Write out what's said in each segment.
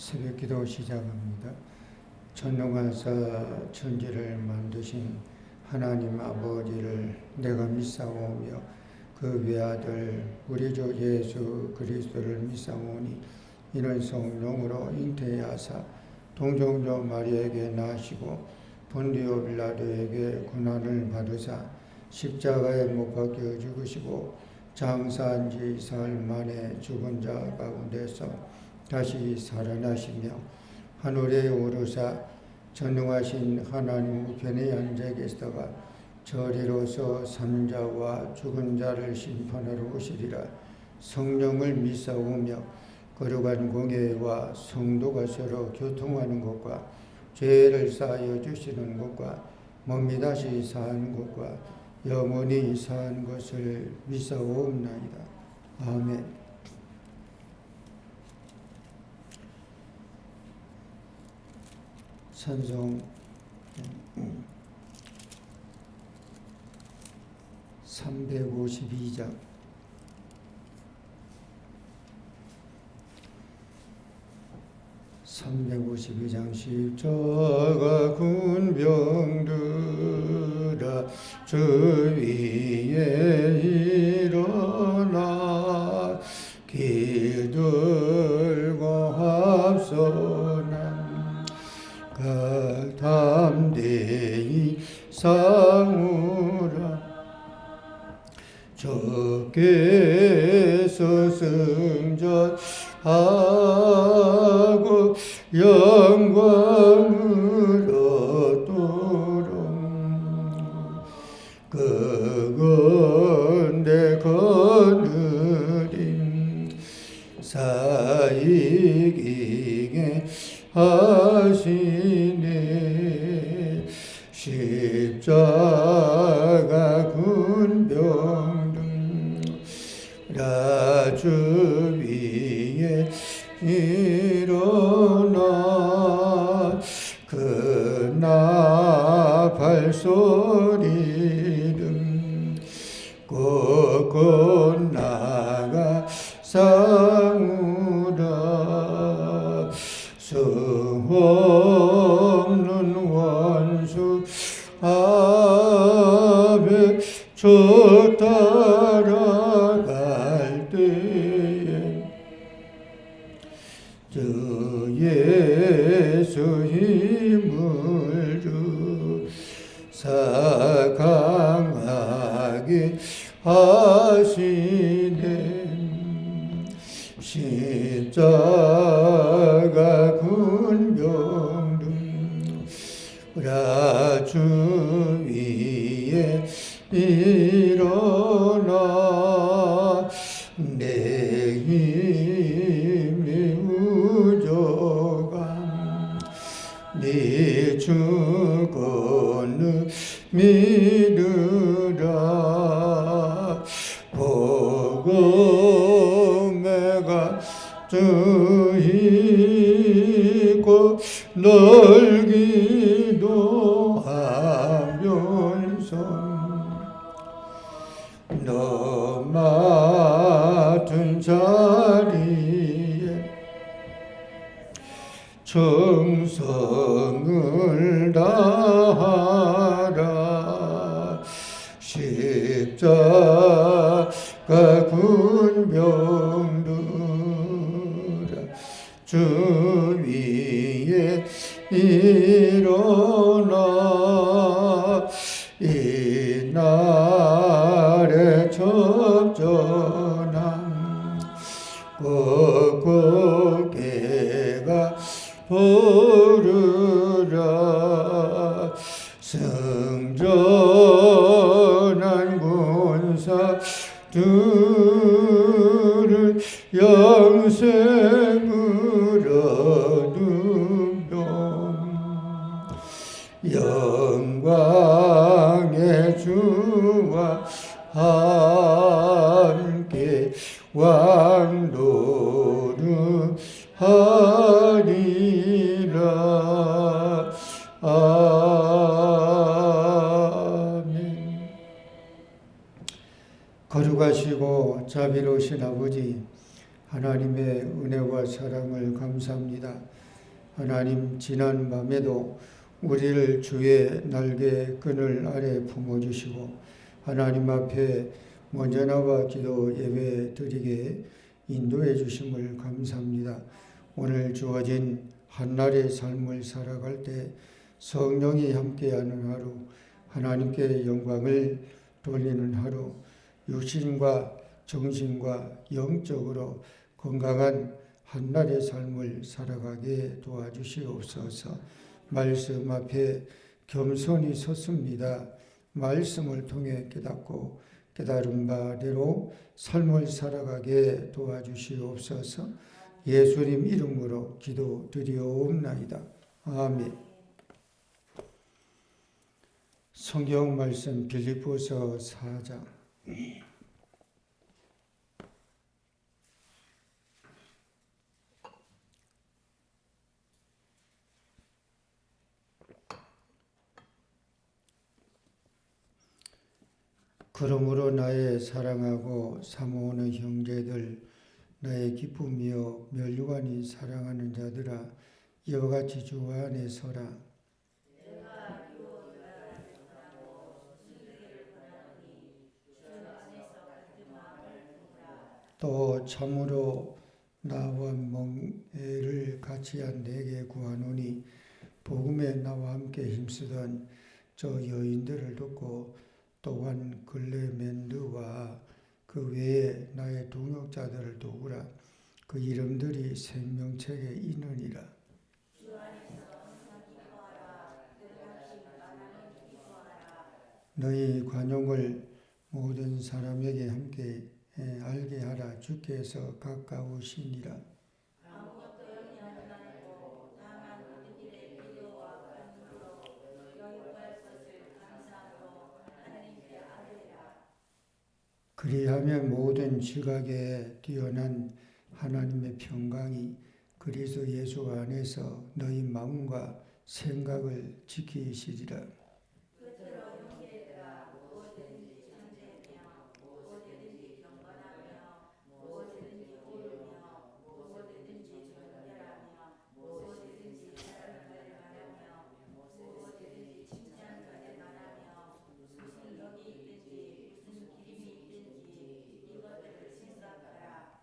새벽기도 시작합니다. 전능하사 천지를 만드신 하나님 아버지를 내가 믿사오며 그 외아들 우리 주 예수 그리스도를 믿사오니 이는 성령으로 잉태하사 동정녀 마리아에게 나시고 본디오 빌라도에게 고난을 받으사 십자가에 못 박혀 죽으시고 장사한 지 사흘 만에 죽은 자 가운데서 다시 살아나시며 하늘에 오르사 전능하신 하나님 우편에 앉아 계시다가 저리로서 산자와 죽은 자를 심판하러 오시리라. 성령을 믿사오며 거룩한 공예와 성도가 서로 교통하는 것과 죄를 사하여 주시는 것과 몸이 다시 사는 것과 영원히 사는 것을 믿사오옵나이다. 아멘. 찬송 352장 십자가 군병들아 주 위에 일어나 기들고 합선한 담대히 싸우라. 주께서 승전하고 영광을 얻도록 그건 내 거느림 사이기게 하시네. 십자가 군병들아 주 위에 일어나 그 나팔 소리를 꺾고 나가 싸우라. 없는 원수 앞에 저 따라갈 때에 주 예수 힘을 주사 강하게 하시네. 십자가 군병들아 주 위에 일어나 내 힘이 부족함 네 주권을 믿으라. 복음에가 주이고 널 기도하면서 너 맡은 자리에 정성을 다하라. 십자가 군병들아 주 위에 일어나 이날에 접전함 고개가 부르라. 승전한 군사 들을 영생을 얻으며 영광의 주와 함께 왕노를 하리라. 아멘. 거룩하시고 자비로우신 아버지, 하나님의 은혜와 사랑을 감사합니다. 하나님, 지난 밤에도 우리를 주의 날개 그늘 아래 품어주시고 하나님 앞에 먼저 나와 기도 예배 드리게 인도해 주심을 감사합니다. 오늘 주어진 한날의 삶을 살아갈 때 성령이 함께하는 하루, 하나님께 영광을 돌리는 하루, 육신과 정신과 영적으로 건강한 한날의 삶을 살아가게 도와주시옵소서. 말씀 앞에 겸손히 섰습니다. 말씀을 통해 깨닫고 깨달은 바대로 삶을 살아가게 도와주시옵소서. 예수님 이름으로 기도드리옵나이다. 아멘. 성경 말씀 빌립보서 4장. 그러므로 나의 사랑하고 사모하는 형제들, 나의 기쁨이여 멸류관이 사랑하는 자들아, 이와 같이 주 안에 서라. 또 참으로 나와 멍에를 같이 한 내게 구하노니, 복음에 나와 함께 힘쓰던 저 여인들을 돕고 또한 글레멘드와 그 외에 나의 동역자들을 도우라. 그 이름들이 생명책에 있느니라. 너희 관용을 모든 사람에게 함께 알게 하라. 주께서 가까우시니라. 그리하면 모든 지각에 뛰어난 하나님의 평강이 그리스도 예수 안에서 너희 마음과 생각을 지키시리라.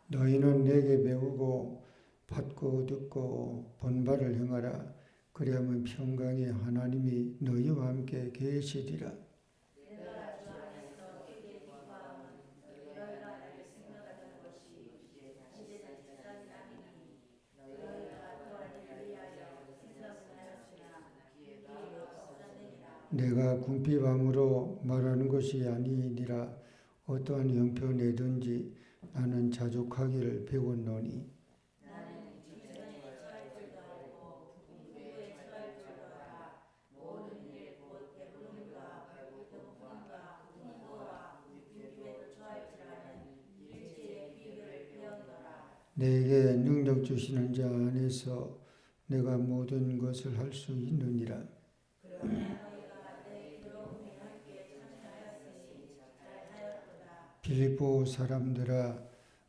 너희는 내게 배우고 받고 듣고 본바를 행하라. 그리하면 평강의 하나님이 너희와 함께 계시리라. 내가 궁핍함으로 말하는 것이 아니니라. 어떠한 형편이든지 나는 자족하기를 배웠노니. 내게 능력 주시는 자 안에서 내가 모든 것을 할 수 있느니라. 빌립보 사람들아,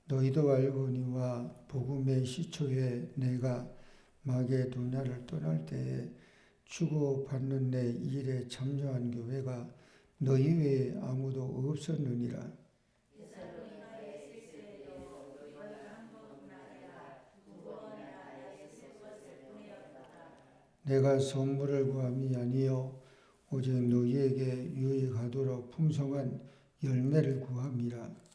너희도 알거니와 복음의 시초에 내가 마게도냐를 떠날 때에 주고받는 내 일에 참여한 교회가 너희 외에 아무도 없었느니라. 내가 선물을 구함이 아니요 오직 너희에게 유익하도록 풍성한 열매를 구함이라.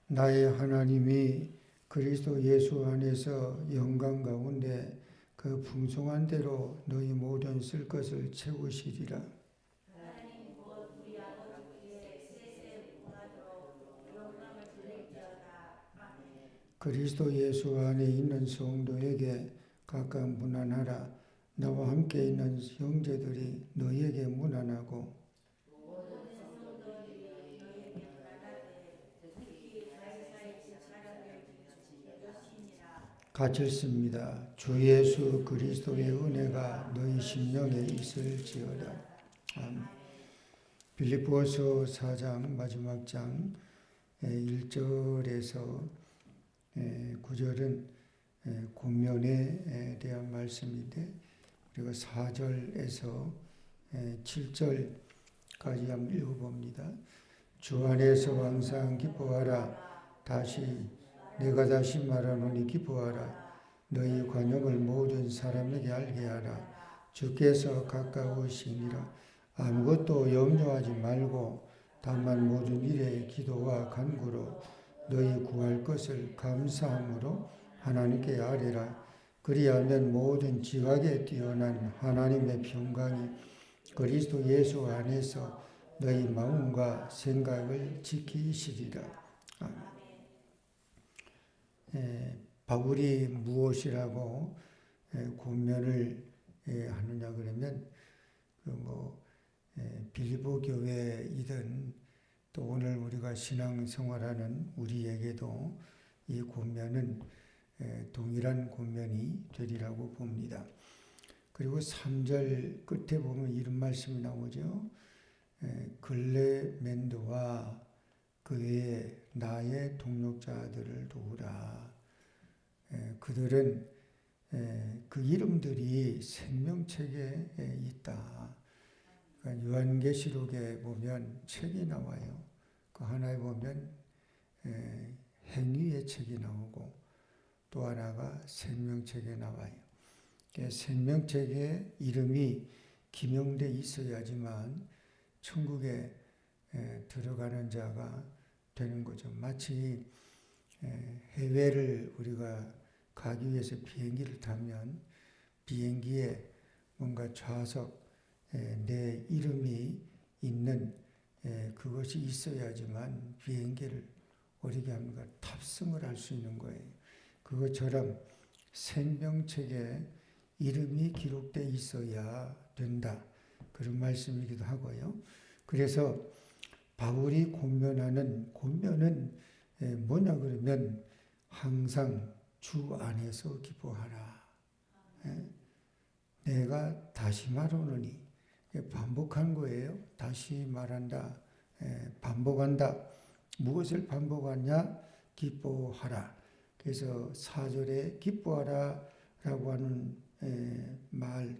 나의 하나님이 그리스도 예수 안에서 영광 가운데 그 풍성한 대로 너희 모든 쓸 것을 채우시리라. 그리스도 예수 안에 있는 성도에게 각각 문안하라. 나와 함께 있는 형제들이 너희에게 문안하고 같이 읽습니다. 주 예수 그리스도의 은혜가 너희 심령에 있을지어다. 아멘. 빌립보서 4장 마지막 장 1절에서 9절은 권면에 대한 말씀인데 우리가 4절에서 7절까지 한번 읽어봅니다. 주 안에서 항상 기뻐하라. 내가 다시 말하노니 기뻐하라. 너희 관용을 모든 사람에게 알게 하라. 주께서 가까우시니라. 아무것도 염려하지 말고 다만 모든 일에 기도와 간구로 너희 구할 것을 감사함으로 하나님께 아뢰라. 그리하면 모든 지각에 뛰어난 하나님의 평강이 그리스도 예수 안에서 너희 마음과 생각을 지키시리라. 아멘. 바울이 무엇이라고 권면을 하느냐 그러면 빌립보 교회이든 또 오늘 우리가 신앙생활하는 우리에게도 이 권면은 동일한 권면이 되리라고 봅니다. 그리고 3절 끝에 보면 이런 말씀이 나오죠. 글레멘드와 그의 나의 동역자들을 도우라. 그들은 그 이름들이 생명책에 있다. 그러니까 요한계시록에 보면 책이 나와요. 그 하나에 보면 행위의 책이 나오고 또 하나가 생명책에 나와요. 생명책에 이름이 기명돼 있어야지만 천국에 들어가는 자가 되는 거죠. 마치 해외를 우리가 가기 위해서 비행기를 타면 비행기에 뭔가 좌석 내 이름이 있는 그것이 있어야지만 비행기를 어리게 합니까? 탑승을 할 수 있는 거예요. 그것처럼 생명책에 이름이 기록되어 있어야 된다. 그런 말씀이기도 하고요. 그래서 바울이 권면은 뭐냐 그러면 항상 주 안에서 기뻐하라. 내가 다시 말하노니 반복한 거예요. 다시 말한다. 반복한다. 무엇을 반복하냐? 기뻐하라. 그래서 4절에 기뻐하라 라고 하는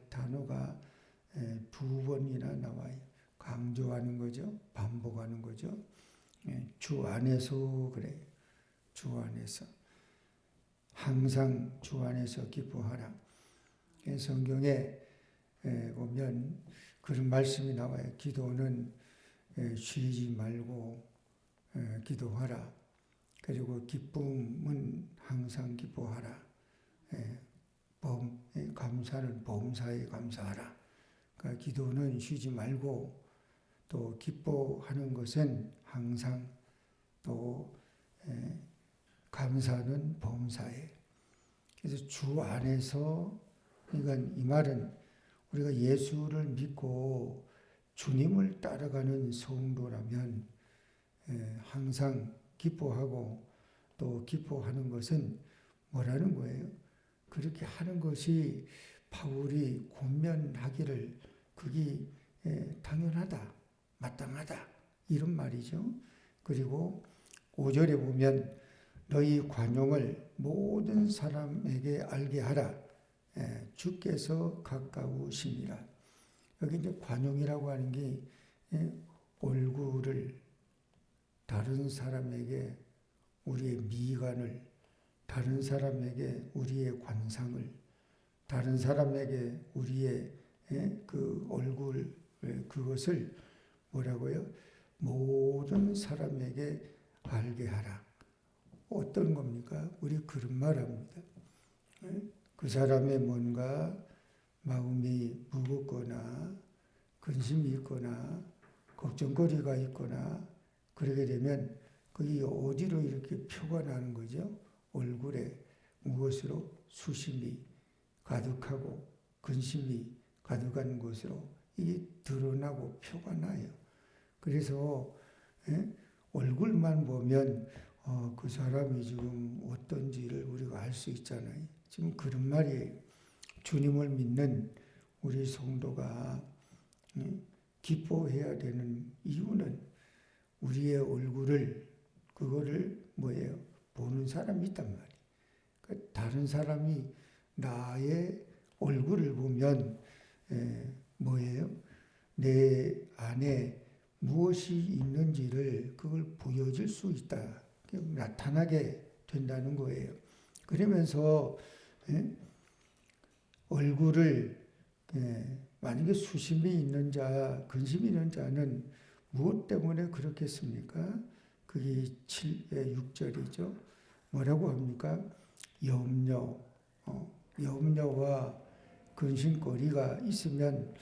단어가 2번이나 나와요. 강조하는 거죠. 반복하는 거죠. 주 안에서 그래요. 주 안에서. 항상 주 안에서 기뻐하라. 성경에 보면 그런 말씀이 나와요. 기도는 쉬지 말고 기도하라. 그리고 기쁨은 항상 기뻐하라. 감사는 범사에 감사하라. 그러니까 기도는 쉬지 말고 또 기뻐하는 것은 항상 또 감사는 범사에. 그래서 주 안에서 그러니까 이 말은 우리가 예수를 믿고 주님을 따라가는 성도라면 항상 기뻐하고 또 기뻐하는 것은 뭐라는 거예요? 그렇게 하는 것이 바울이 권면하기를 그게 당연하다, 마땅하다 이런 말이죠. 그리고 5절에 보면 너희 관용을 모든 사람에게 알게 하라. 주께서 가까우시니라. 여기 이제 관용이라고 하는 게 얼굴을 다른 사람에게 우리의 미간을 다른 사람에게 우리의 관상을 다른 사람에게 우리의 그 얼굴 그것을 뭐라고요? 모든 사람에게 알게 하라. 어떤 겁니까? 우리 그런 말 합니다. 그 사람의 뭔가 마음이 무겁거나 근심이 있거나 걱정거리가 있거나 그러게 되면 그게 어디로 이렇게 표가 나는 거죠? 얼굴에 무엇으로? 수심이 가득하고 근심이 가득한 것으로 이게 드러나고 표가 나요. 그래서 얼굴만 보면 그 사람이 지금 어떤지를 우리가 알 수 있잖아요. 지금 그런 말이에요. 주님을 믿는 우리 성도가 기뻐해야 되는 이유는 우리의 얼굴을 그거를 뭐예요? 보는 사람이 있단 말이에요. 그러니까 다른 사람이 나의 얼굴을 보면 뭐예요? 내 안에 무엇이 있는지를 그걸 보여줄 수 있다. 나타나게 된다는 거예요. 그러면서 얼굴을 만약에 수심이 있는 자, 근심이 있는 자는 무엇 때문에 그렇겠습니까? 그게 6절이죠. 뭐라고 합니까? 염려와 근심거리가 있으면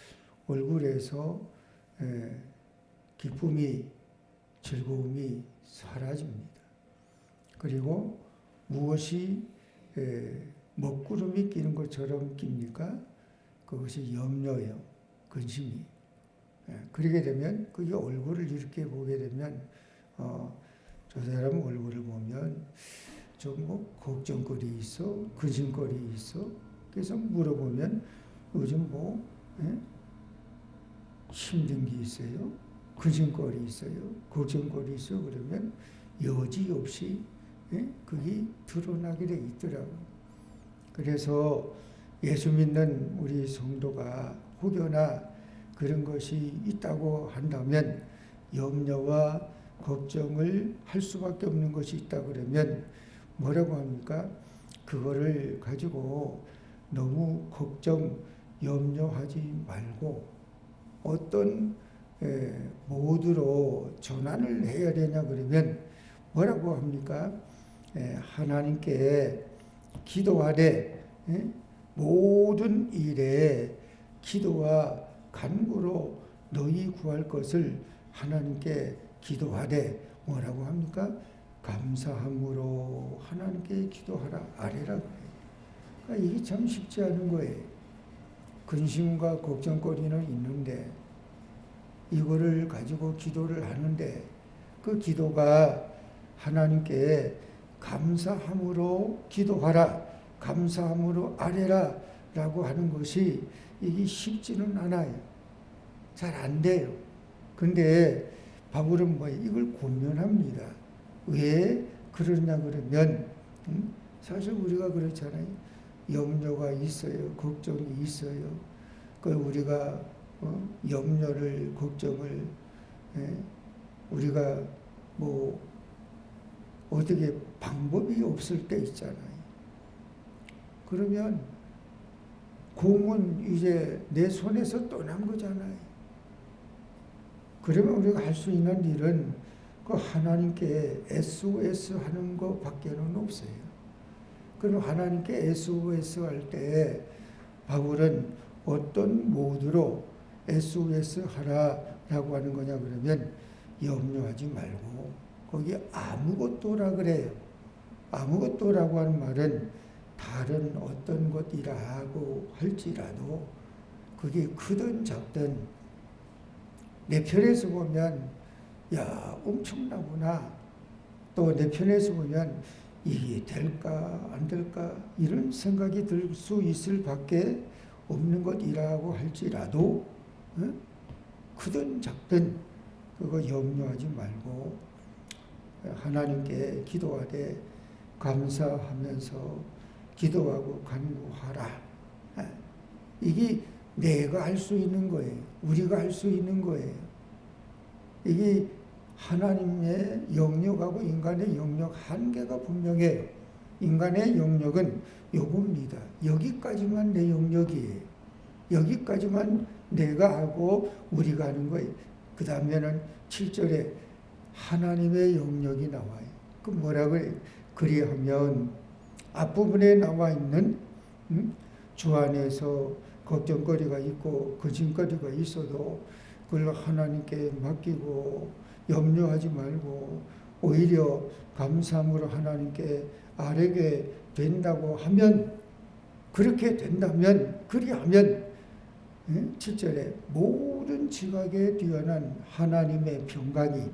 얼굴에서 기쁨이, 즐거움이 사라집니다. 그리고 무엇이 먹구름이 끼는 것처럼 낍니까? 그것이 염려예요. 근심이. 그러게 되면 그게 얼굴을 이렇게 보게 되면 저 사람 얼굴을 보면 좀 뭐 걱정거리 있어, 근심거리 있어. 그래서 물어보면 요즘 뭐 힘든 게 있어요, 근심거리 있어요, 걱정거리 있어. 그러면 여지없이 그게 드러나게 돼 있더라고요. 그래서 예수 믿는 우리 성도가 혹여나 그런 것이 있다고 한다면 염려와 걱정을 할 수밖에 없는 것이 있다 그러면 뭐라고 합니까? 그거를 가지고 너무 걱정, 염려하지 말고 어떤 모드로 전환을 해야 되냐 그러면 뭐라고 합니까? 하나님께 기도하되 모든 일에 기도와 간구로 너희 구할 것을 하나님께 기도하되 뭐라고 합니까? 감사함으로 하나님께 기도하라 아래라 그래요. 그러니까 이게 참 쉽지 않은 거예요. 근심과 걱정거리는 있는데 이거를 가지고 기도를 하는데 그 기도가 하나님께 감사함으로 기도하라, 감사함으로 아뢰라 라고 하는 것이 이게 쉽지는 않아요. 잘 안 돼요. 근데 바울은 이걸 권면합니다. 왜 그러냐 그러면 사실 우리가 그렇잖아요. 염려가 있어요. 걱정이 있어요. 그 우리가 염려를, 걱정을 우리가 뭐 어떻게 방법이 없을 때 있잖아요. 그러면 공은 이제 내 손에서 떠난 거잖아요. 그러면 우리가 할 수 있는 일은 그 하나님께 SOS 하는 것밖에는 없어요. 그럼 하나님께 SOS 할 때 바울은 어떤 모드로 SOS 하라라고 하는 거냐 그러면 염려하지 말고 거기 아무것도라 그래요. 아무것도라고 하는 말은 다른 어떤 것이라고 할지라도 그게 크든 작든 내 편에서 보면 야 엄청나구나, 또 내 편에서 보면 이게 될까 안 될까 이런 생각이 들 수 있을 밖에 없는 것이라고 할지라도 크든 작든 그거 염려하지 말고 하나님께 기도하되 감사하면서 기도하고 간구하라. 이게 내가 할 수 있는 거예요. 우리가 할 수 있는 거예요. 이게 하나님의 영역하고 인간의 영역 한계가 분명해요. 인간의 영역은 요겁니다. 여기까지만 내 영역이에요. 여기까지만 내가 하고 우리가 하는 거예요. 그 다음에는 7절에 하나님의 영역이 나와요. 그 뭐라고 해요? 그리하면 앞부분에 나와 있는 주 안에서 걱정거리가 있고 근심거리가 있어도 그걸 하나님께 맡기고 염려하지 말고 오히려 감사함으로 하나님께 아뢰게 된다고 하면, 그렇게 된다면, 그리하면 7절에 모든 지각에 뛰어난 하나님의 평강이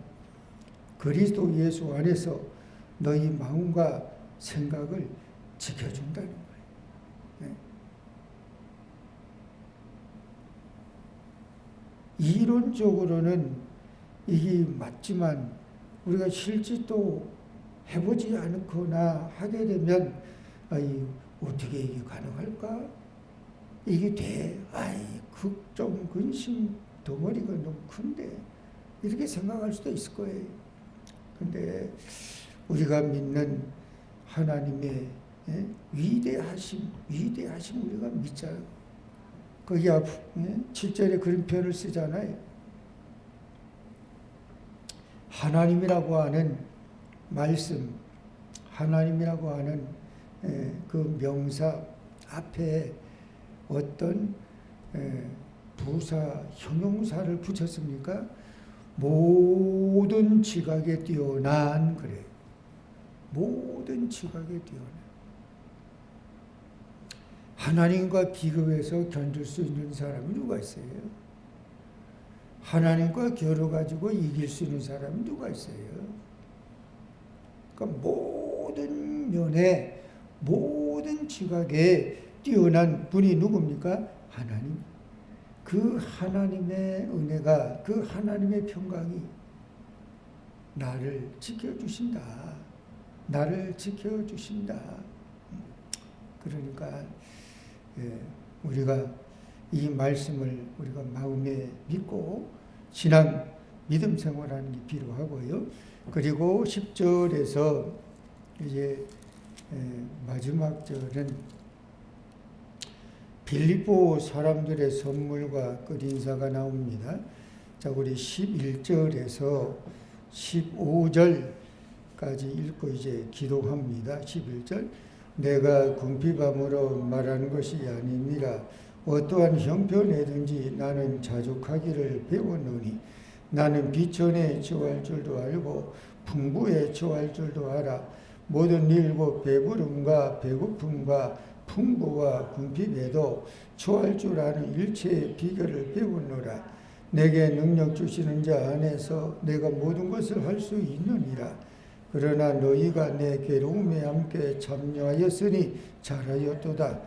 그리스도 예수 안에서 너희 마음과 생각을 지켜준다는 거예요. 네. 이론적으로는 이게 맞지만 우리가 실제 또 해보지 않거나 하게 되면 어떻게 이게 가능할까? 이게 돼? 걱정, 근심 덩어리가 너무 큰데 이렇게 생각할 수도 있을 거예요. 근데 우리가 믿는 하나님의 위대하심 우리가 믿자요. 거기 7절에 그런 표현을 쓰잖아요. 하나님이라고 하는 말씀, 하나님이라고 하는 그 명사 앞에 어떤 부사, 형용사를 붙였습니까? 모든 지각에 뛰어난 그래. 모든 지각에 뛰어난. 하나님과 비교해서 견딜 수 있는 사람이 누가 있어요? 하나님과 겨뤄가지고 이길 수 있는 사람이 누가 있어요? 그러니까 모든 면에, 모든 지각에 뛰어난 분이 누굽니까? 하나님. 그 하나님의 은혜가, 그 하나님의 평강이 나를 지켜주신다. 나를 지켜주신다. 그러니까 우리가 이 말씀을 우리가 마음에 믿고 신앙, 믿음 생활하는 게 필요하고요. 그리고 10절에서 이제 마지막 절은 빌립보 사람들의 선물과 끝인사가 나옵니다. 자, 우리 11절에서 15절까지 읽고 이제 기도합니다. 11절. 내가 궁핍함으로 말하는 것이 아님이라 어떠한 형편에든지 나는 자족하기를 배웠노니 나는 비천에 처할 줄도 알고 풍부에 처할 줄도 알아. 모든 일고 배부름과 배고픔과 풍부와 궁핍에도 처할 줄 아는 일체의 비결을 배웠노라. 내게 능력 주시는 자 안에서 내가 모든 것을 할 수 있느니라. 그러나 너희가 내 괴로움에 함께 참여하였으니 잘하였도다.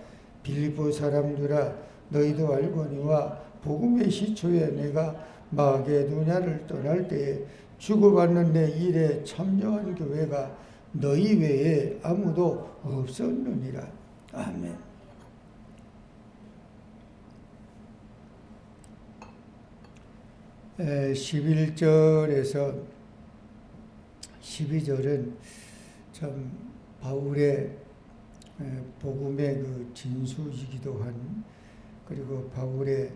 빌립보 사람들아, 너희도 알거니와 복음의 시초에 내가 마게도냐를 떠날 때에 주고받는 내 일에 참여한 교회가 너희 외에 아무도 없었느니라. 아멘. 에, 11절에서 12절은 참 바울의 복음의 그 진수이기도 한, 그리고 바울의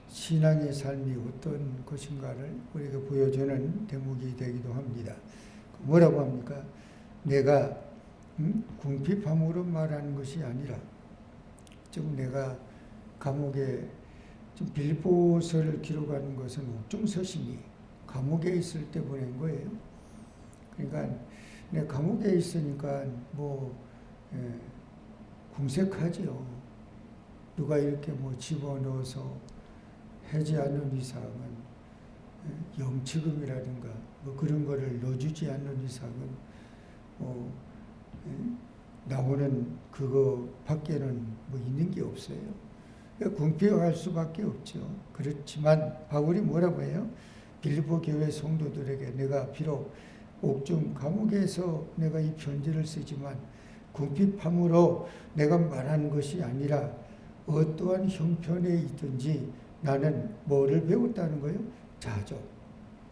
신앙의 삶이 어떤 것인가를 우리가 보여주는 대목이 되기도 합니다. 뭐라고 합니까? 내가 궁핍함으로 말하는 것이 아니라, 즉 내가 감옥에, 빌립보서를 기록하는 것은 옥중서신이 감옥에 있을 때 보낸 거예요. 그러니까 내 감옥에 있으니까 궁색하지요. 누가 이렇게 집어넣어서 하지 않는 이상은, 영치금이라든가 그런 거를 넣어주지 않는 이상은 나오는 그거 밖에는 있는 게 없어요. 궁핍할 수밖에 없죠. 그렇지만 바울이 뭐라고 해요? 빌립보 교회 성도들에게 내가 비록 옥중 감옥에서 내가 이 편지를 쓰지만 궁핍함으로 내가 말하는 것이 아니라 어떠한 형편에 있든지 나는 뭐를 배웠다는 거예요? 자족.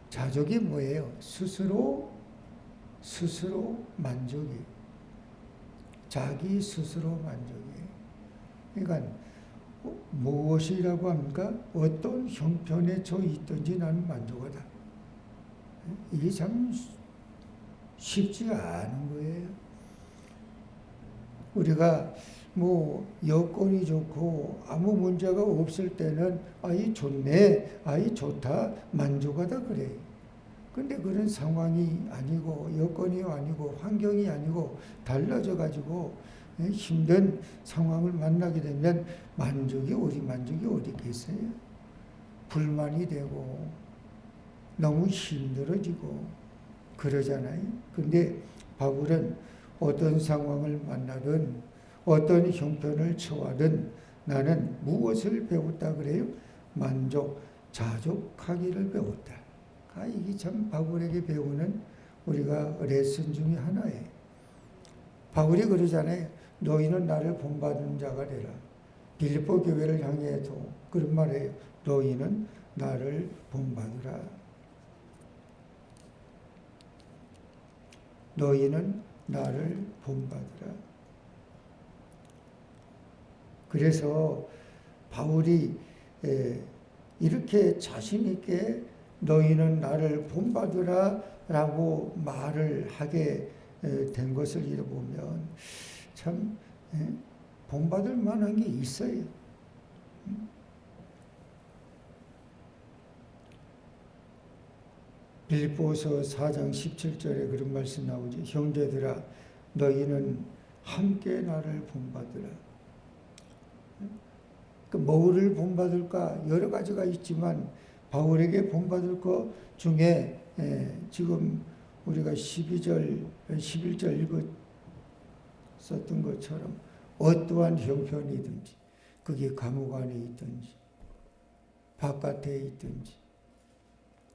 자족이 뭐예요? 스스로 만족이에요. 자기 스스로 만족이에요. 그러니까 무엇이라고 합니까? 어떤 형편에 저 있든지 나는 만족하다. 이게 참 쉽지 않은 거예요. 우리가 여건이 좋고 아무 문제가 없을 때는 이 좋네, 이 좋다, 만족하다 그래요. 근데 그런 상황이 아니고 여건이 아니고 환경이 아니고 달라져 가지고 힘든 상황을 만나게 되면 만족이 어디 있겠어요? 불만이 되고 너무 힘들어지고 그러잖아요. 근데 바울은 어떤 상황을 만나든 어떤 형편을 처하든 나는 무엇을 배웠다 그래요? 만족, 자족하기를 배웠다. 이게 참 바울에게 배우는 우리가 레슨 중에 하나예요. 바울이 그러잖아요. 너희는 나를 본받은 자가 되라. 빌립보 교회를 향해도 그런 말이에요. 너희는 나를 본받으라. 너희는 나를 본받으라. 그래서 바울이 이렇게 자신 있게 너희는 나를 본받으라 라고 말을 하게 된 것을 읽어보면 참 본받을 만한 게 있어요. 빌립보서 4장 17절에 그런 말씀 나오죠. 형제들아 너희는 함께 나를 본받으라. 뭐를 본받을까? 여러 가지가 있지만 바울에게 본받을 것 중에 지금 우리가 12절, 11절 읽었었던 것처럼 어떠한 형편이든지 그게 감옥 안에 있든지 바깥에 있든지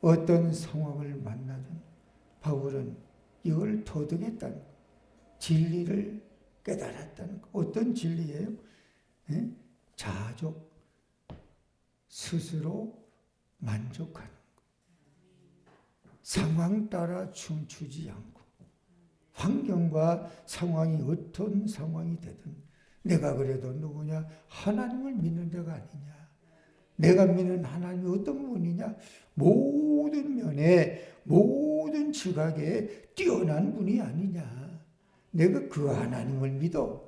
어떤 상황을 만나든 바울은 이걸 터득했다는 거, 진리를 깨달았다는 거. 어떤 진리예요? 자족, 스스로 만족하는 거. 상황 따라 춤추지 않고 환경과 상황이 어떤 상황이 되든 내가 그래도 누구냐? 하나님을 믿는 자가 아니냐? 내가 믿는 하나님이 어떤 분이냐? 모든 면에 모든 지각에 뛰어난 분이 아니냐? 내가 그 하나님을 믿어.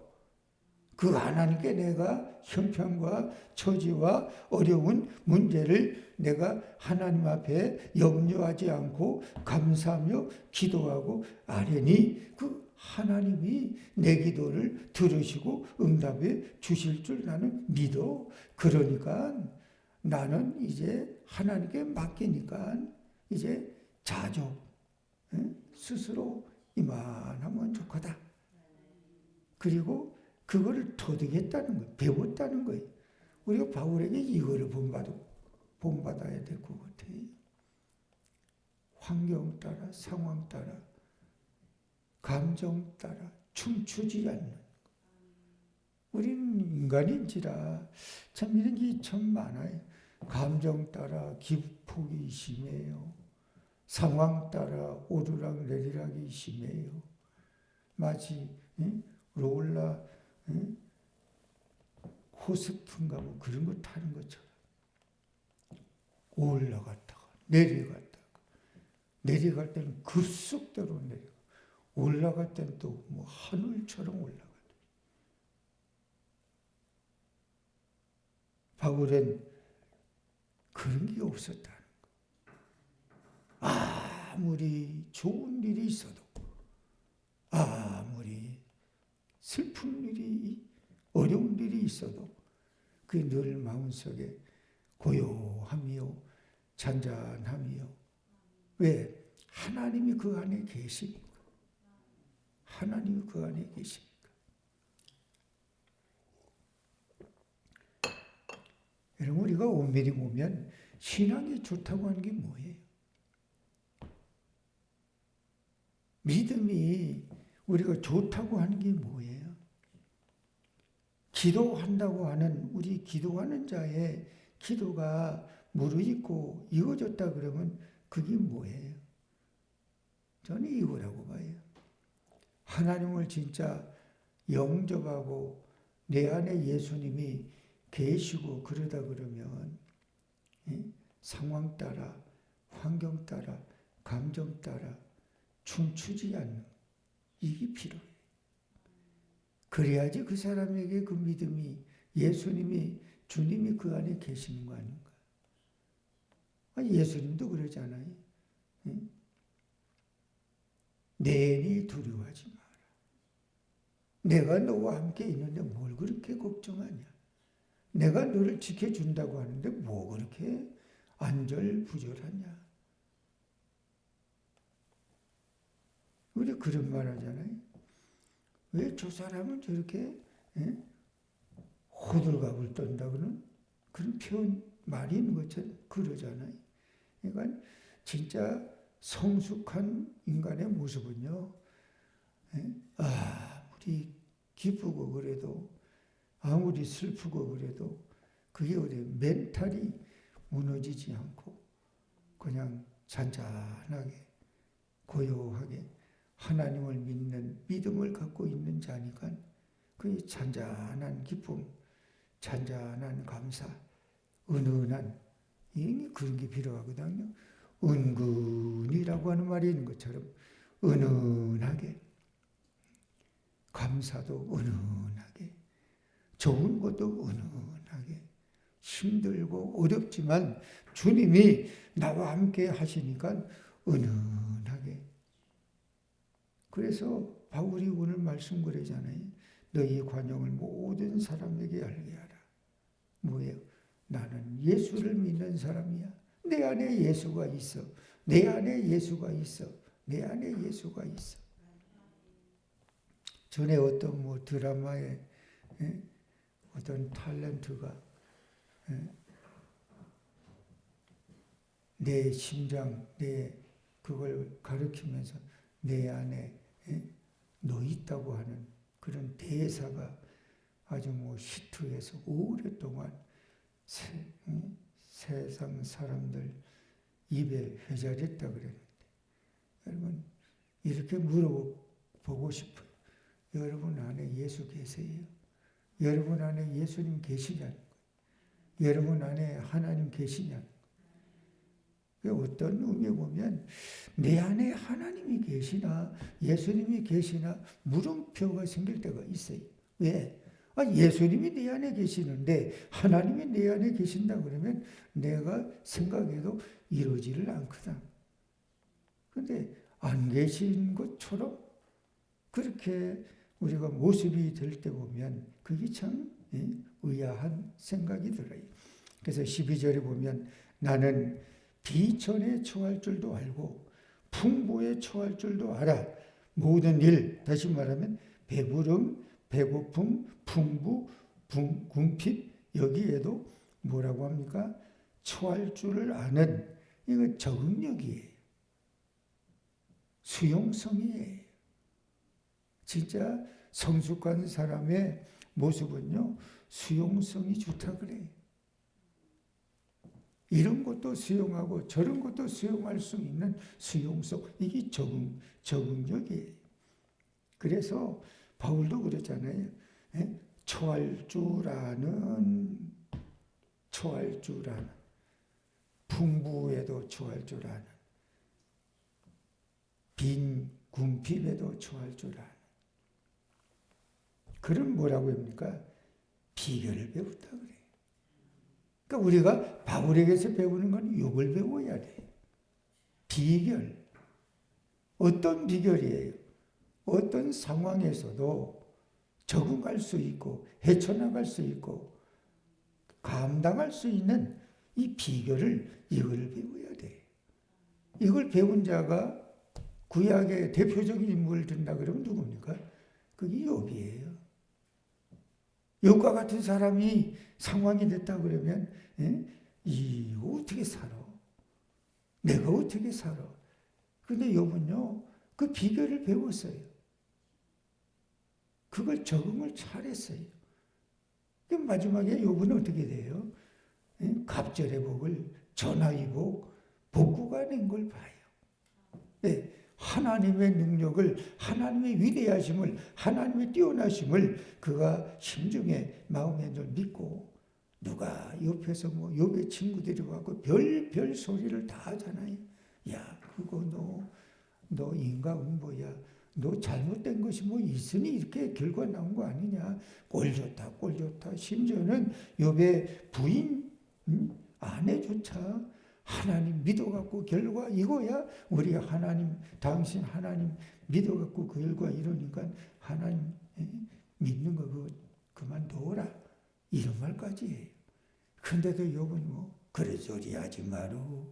그 하나님께 내가 형편과 처지와 어려운 문제를 내가 하나님 앞에 염려하지 않고 감사하며 기도하고 아뢰니 그 하나님이 내 기도를 들으시고 응답해 주실 줄 나는 믿어. 그러니까 나는 이제 하나님께 맡기니까 이제 자족, 스스로 이만하면 좋거다. 그리고 그거를 터득했다는 거예요. 배웠다는 거예요. 우리가 바울에게 이거를 본받아야 될 것 같아요. 환경 따라, 상황 따라, 감정 따라 춤추지 않는. 우리는 인간인지라 참 이런 게 참 많아요. 감정 따라 기폭이 심해요. 상황 따라 오르락 내리락이 심해요. 마치 롤라 코스프인가 뭐 그런 거 타는 것처럼 올라갔다가 내려갈 때는 급속도로 내려가 올라갈 때는 또 뭐 하늘처럼 올라가. 바울은 그런 게 없었다는 거. 아무리 좋은 일이 있어도 아무리 슬픈 일이 어려운 일이 있어도 그게 늘 마음속에 고요함이요 잔잔함이요. 왜? 하나님이 그 안에 계시니까. 하나님이 그 안에 계시니까. 여러분 우리가 엄밀히 보면 신앙이 좋다고 하는 게 뭐예요? 믿음이 우리가 좋다고 하는 게 뭐예요? 기도한다고 하는 우리 기도하는 자의 기도가 무르익고 이어졌다 그러면 그게 뭐예요? 저는 이거라고 봐요. 하나님을 진짜 영접하고 내 안에 예수님이 계시고 그러다 그러면 상황 따라 환경 따라 감정 따라 춤추지 않는 이게 필요해요. 그래야지 그 사람에게 그 믿음이 예수님이 주님이 그 안에 계시는 거 아닌가. 예수님도 그러잖아요. 내니 두려워하지 마라. 내가 너와 함께 있는데 뭘 그렇게 걱정하냐. 내가 너를 지켜준다고 하는데 뭐 그렇게 안절부절하냐. 우리 그런 말 하잖아요. 왜 저 사람은 저렇게 호들갑을 떤다 그런 표현 말이 있는 것처럼 그러잖아요. 그러니까 진짜 성숙한 인간의 모습은요. 아무리 기쁘고 그래도 아무리 슬프고 그래도 그게 어디 멘탈이 무너지지 않고 그냥 잔잔하게 고요하게 하나님을 믿는 믿음을 갖고 있는 자니까 그 잔잔한 기쁨, 잔잔한 감사, 은은한 그런 게 필요하거든요. 은근이라고 하는 말이 있는 것처럼 은은하게 감사도 은은하게 좋은 것도 은은하게 힘들고 어렵지만 주님이 나와 함께 하시니까 은은하게. 그래서 바울이 오늘 말씀 그러잖아요. 너희 관용을 모든 사람에게 알게 하라. 뭐예요? 나는 예수를 믿는 사람이야. 내 안에 예수가 있어. 내 안에 예수가 있어. 내 안에 예수가 있어. 전에 어떤 드라마에 어떤 탤런트가 내 심장, 그걸 가리키면서 내 안에 너 있다고 하는 그런 대사가 아주 히트해서 오랫동안 세상 사람들 입에 회자됐다 그랬는데, 여러분 이렇게 물어보고 싶어요. 여러분 안에 예수 계세요? 여러분 안에 예수님 계시냐는 거예요. 여러분 안에 하나님 계시냐는 거예요. 어떤 의미에 보면 내 안에 하나님이 계시나 예수님이 계시나 물음표가 생길 때가 있어요. 왜? 예수님이 내 안에 계시는데 하나님이 내 안에 계신다 그러면 내가 생각해도 이루어지를 않거든. 그런데 안 계신 것처럼 그렇게 우리가 모습이 될 때 보면 그게 참 의아한 생각이 들어요. 그래서 12절에 보면 나는 비천에 처할 줄도 알고 풍부에 처할 줄도 알아. 모든 일, 다시 말하면 배부름, 배고픔, 풍부, 궁핍, 여기에도 뭐라고 합니까? 처할 줄을 아는, 이거 적응력이에요. 수용성이에요. 진짜 성숙한 사람의 모습은요, 수용성이 좋다 그래요. 이런 것도 수용하고 저런 것도 수용할 수 있는 수용성, 이게 적응력이에요. 그래서 바울도 그랬잖아요. 처할 줄 아는, 풍부에도 처할 줄 아는, 빈 궁핍에도 처할 줄 아는. 그런 뭐라고 합니까? 비결을 배웠다 그래요. 그러니까 우리가 바울에게서 배우는 건 이걸 배워야 돼요. 비결. 어떤 비결이에요? 어떤 상황에서도 적응할 수 있고 헤쳐나갈 수 있고 감당할 수 있는 이 비결을 이걸 배워야 돼. 이걸 배운 자가 구약의 대표적인 인물을 든다 그러면 누굽니까? 그게 욥이에요. 욥과 같은 사람이 상황이 됐다 그러면 이거 어떻게 살아? 내가 어떻게 살아? 그런데 욥은요 그 비결을 배웠어요. 그걸 적응을 잘했어요. 마지막에 욥은 어떻게 돼요? 갑절의 복을 전하의 복, 복구가 된 걸 봐요. 하나님의 능력을, 하나님의 위대하심을, 하나님의 뛰어나심을 그가 심중에 마음에 늘 믿고, 누가 옆에서 욥의 친구들이 와서 별 소리를 다 하잖아요. 야, 그거 너 인과응보야. 너 잘못된 것이 있으니 이렇게 결과 나온 거 아니냐. 꼴 좋다. 심지어는 욥의 부인, 아내조차 하나님 믿어갖고 결과 이거야. 우리가 당신 하나님 믿어갖고 그 결과 이러니까 하나님 믿는 거 그만둬라. 이런 말까지 해요. 근데도 욥은 그래 소리 하지 마루.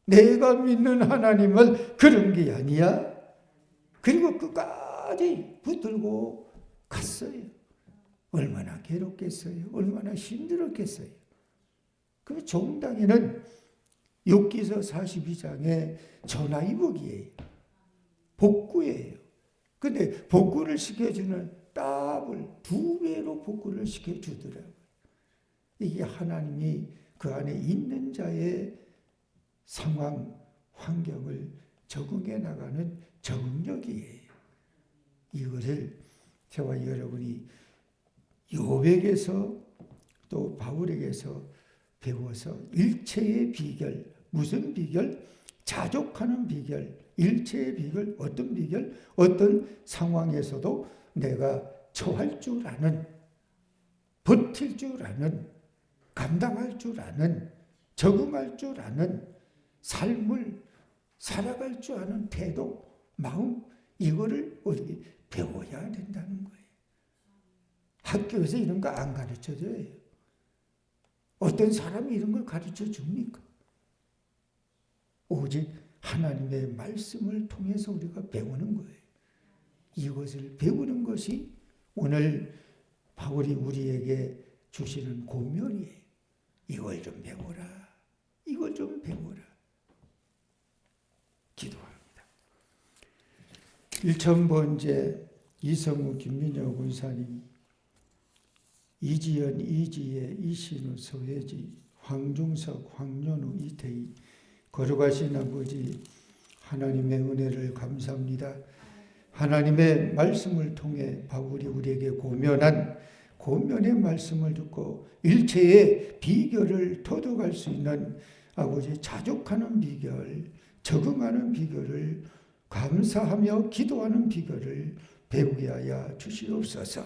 내가 믿는 하나님은 그런 게 아니야. 그리고 끝까지 붙들고 갔어요. 얼마나 괴롭겠어요. 얼마나 힘들었겠어요. 그 종당에는 욥기서 42장에 전화위복이에요. 복구예요. 근데 복구를 시켜주는 답을 2배로 복구를 시켜주더라고요. 이게 하나님이 그 안에 있는 자의 상황, 환경을 적응해 나가는 적응력이에요. 이것을 저와 여러분이 욥에게서 또 바울에게서 배워서 일체의 비결, 무슨 비결? 자족하는 비결, 일체의 비결, 어떤 비결? 어떤 상황에서도 내가 처할 줄 아는, 버틸 줄 아는, 감당할 줄 아는, 적응할 줄 아는 삶을 살아갈 줄 아는 태도, 마음, 이거를 어떻게 배워야 된다는 거예요. 학교에서 이런 거 안 가르쳐줘요. 어떤 사람이 이런 걸 가르쳐 줍니까? 오직 하나님의 말씀을 통해서 우리가 배우는 거예요. 이것을 배우는 것이 오늘 바울이 우리에게 주시는 고면이에요. 이걸 좀 배워라. 이걸 좀 배워라. 기도합니다. 1000번째 이성우 김민여 군사님, 이지연, 이지혜, 이신우, 서혜지, 황중석, 황연우, 이태희, 거룩하신 아버지 하나님의 은혜를 감사합니다. 하나님의 말씀을 통해 바울이 우리에게 고면한 고면의 말씀을 듣고 일체의 비결을 터득할 수 있는 아버지 자족하는 비결, 적응하는 비결을 감사하며 기도하는 비결을 배우게 하여 주시옵소서.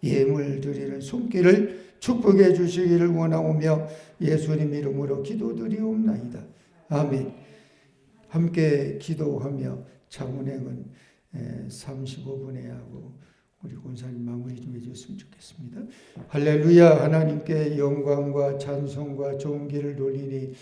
예물 드리는 손길을 축복해 주시기를 원하오며 예수님 이름으로 기도드리옵나이다. 아멘. 함께 기도하며 차운행은 35분에 하고 우리 권사님 마무리 좀 해주셨으면 좋겠습니다. 할렐루야. 하나님께 영광과 찬송과 존귀를 돌리니